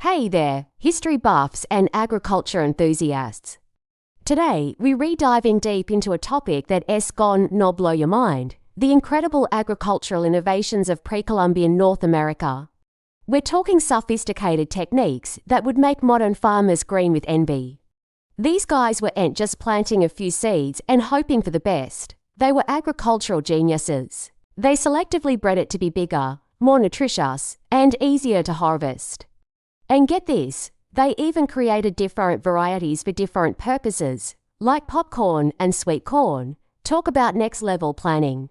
Hey there, history buffs and agriculture enthusiasts. Today, we're re-diving deep into a topic that's gonna blow your mind, the incredible agricultural innovations of pre-Columbian North America. We're talking sophisticated techniques that would make modern farmers green with envy. These guys weren't just planting a few seeds and hoping for the best. They were agricultural geniuses. They selectively bred it to be bigger, more nutritious, and easier to harvest. And get this, they even created different varieties for different purposes, like popcorn and sweet corn. Talk about next-level planning.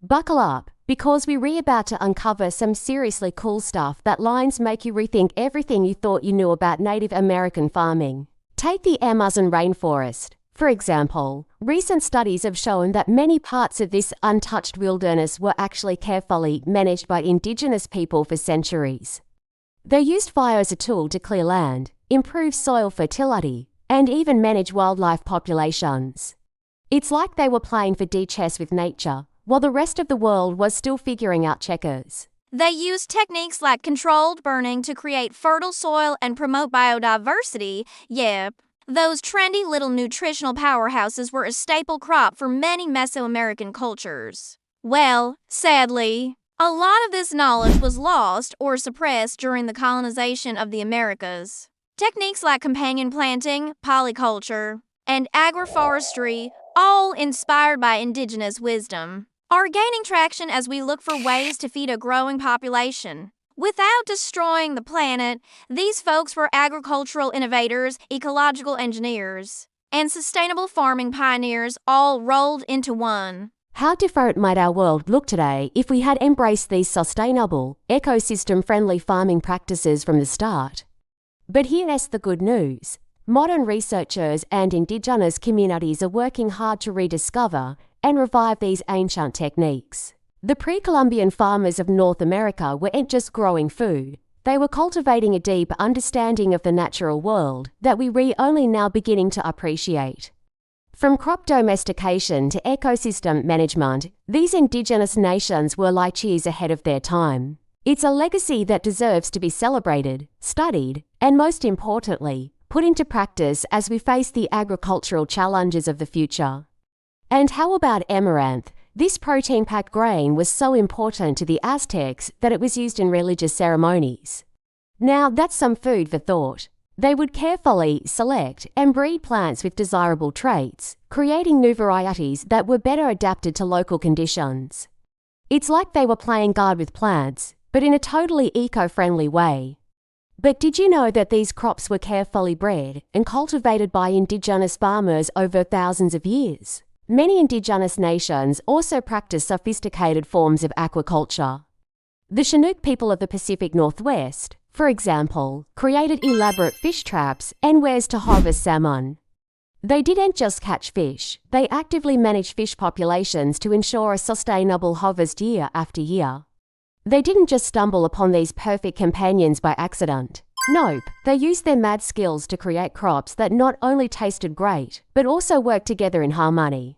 Buckle up, because we're about to uncover some seriously cool stuff that lines make you rethink everything you thought you knew about Native American farming. Take the Amazon rainforest, for example. Recent studies have shown that many parts of this untouched wilderness were actually carefully managed by indigenous people for centuries. They used fire as a tool to clear land, improve soil fertility, and even manage wildlife populations. It's like they were playing 4D chess with nature, while the rest of the world was still figuring out checkers. They used techniques like controlled burning to create fertile soil and promote biodiversity. Yep, those trendy little nutritional powerhouses were a staple crop for many Mesoamerican cultures. Well, sadly, a lot of this knowledge was lost or suppressed during the colonization of the Americas. Techniques like companion planting, polyculture, and agroforestry, all inspired by indigenous wisdom, are gaining traction as we look for ways to feed a growing population. Without destroying the planet, these folks were agricultural innovators, ecological engineers, and sustainable farming pioneers all rolled into one. How different might our world look today if we had embraced these sustainable, ecosystem-friendly farming practices from the start? But here's the good news. Modern researchers and indigenous communities are working hard to rediscover and revive these ancient techniques. The pre-Columbian farmers of North America weren't just growing food. They were cultivating a deep understanding of the natural world that we're only now beginning to appreciate. From crop domestication to ecosystem management, these indigenous nations were light years ahead of their time. It's a legacy that deserves to be celebrated, studied, and most importantly, put into practice as we face the agricultural challenges of the future. And how about amaranth? This protein-packed grain was so important to the Aztecs that it was used in religious ceremonies. Now that's some food for thought. They would carefully select and breed plants with desirable traits, creating new varieties that were better adapted to local conditions. It's like they were playing God with plants, but in a totally eco-friendly way. But did you know that these crops were carefully bred and cultivated by indigenous farmers over thousands of years? Many indigenous nations also practice sophisticated forms of aquaculture. The Chinook people of the Pacific Northwest, for example, created elaborate fish traps and ways to harvest salmon. They didn't just catch fish, they actively managed fish populations to ensure a sustainable harvest year after year. They didn't just stumble upon these perfect companions by accident. Nope, they used their mad skills to create crops that not only tasted great, but also worked together in harmony.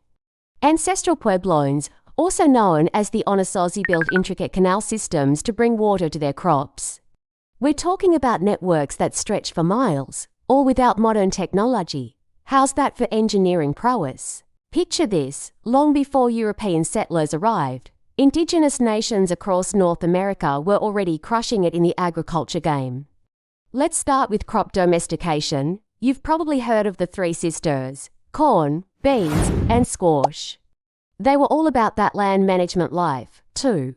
Ancestral Pueblones, also known as the Anasazi, built intricate canal systems to bring water to their crops. We're talking about networks that stretch for miles, all without modern technology. How's that for engineering prowess? Picture this, long before European settlers arrived, indigenous nations across North America were already crushing it in the agriculture game. Let's start with crop domestication. You've probably heard of the three sisters: corn, beans, and squash. They were all about that land management life, too.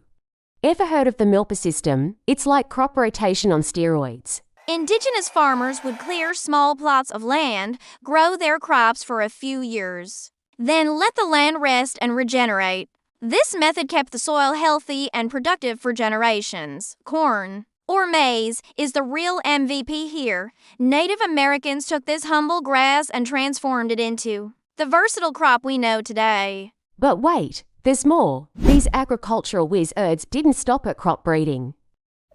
Ever heard of the milpa system? It's like crop rotation on steroids. Indigenous farmers would clear small plots of land, grow their crops for a few years, then let the land rest and regenerate. This method kept the soil healthy and productive for generations. Corn, or maize, is the real MVP here. Native Americans took this humble grass and transformed it into the versatile crop we know today. But wait, there's more. These agricultural wizards didn't stop at crop breeding.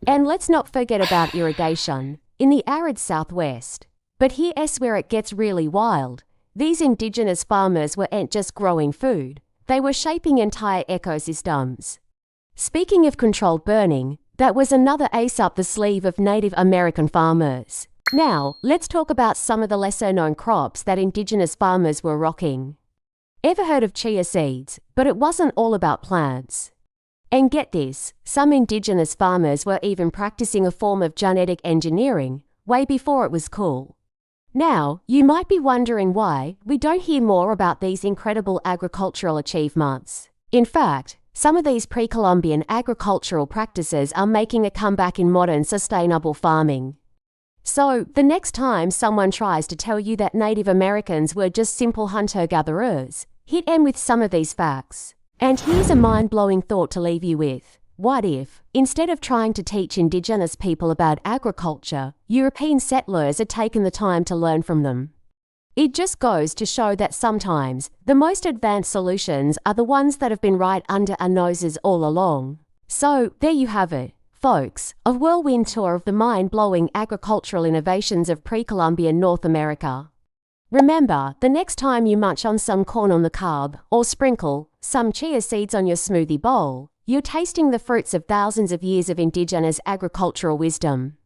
And let's not forget about irrigation in the arid Southwest. But here's where it gets really wild. These indigenous farmers weren't just growing food, they were shaping entire ecosystems. Speaking of controlled burning, That was another ace up the sleeve of Native American farmers. Now, let's talk about some of the lesser-known crops that indigenous farmers were rocking. Ever heard of chia seeds? But it wasn't all about plants. And get this, some indigenous farmers were even practicing a form of genetic engineering, way before it was cool. Now, you might be wondering why we don't hear more about these incredible agricultural achievements. In fact, some of these pre-Columbian agricultural practices are making a comeback in modern sustainable farming. So, the next time someone tries to tell you that Native Americans were just simple hunter-gatherers, hit them with some of these facts. And here's a mind-blowing thought to leave you with. What if, instead of trying to teach indigenous people about agriculture, European settlers had taken the time to learn from them? It just goes to show that sometimes the most advanced solutions are the ones that have been right under our noses all along. So, there you have it, folks, a whirlwind tour of the mind-blowing agricultural innovations of pre-Columbian North America. Remember, the next time you munch on some corn on the cob or sprinkle some chia seeds on your smoothie bowl, you're tasting the fruits of thousands of years of indigenous agricultural wisdom.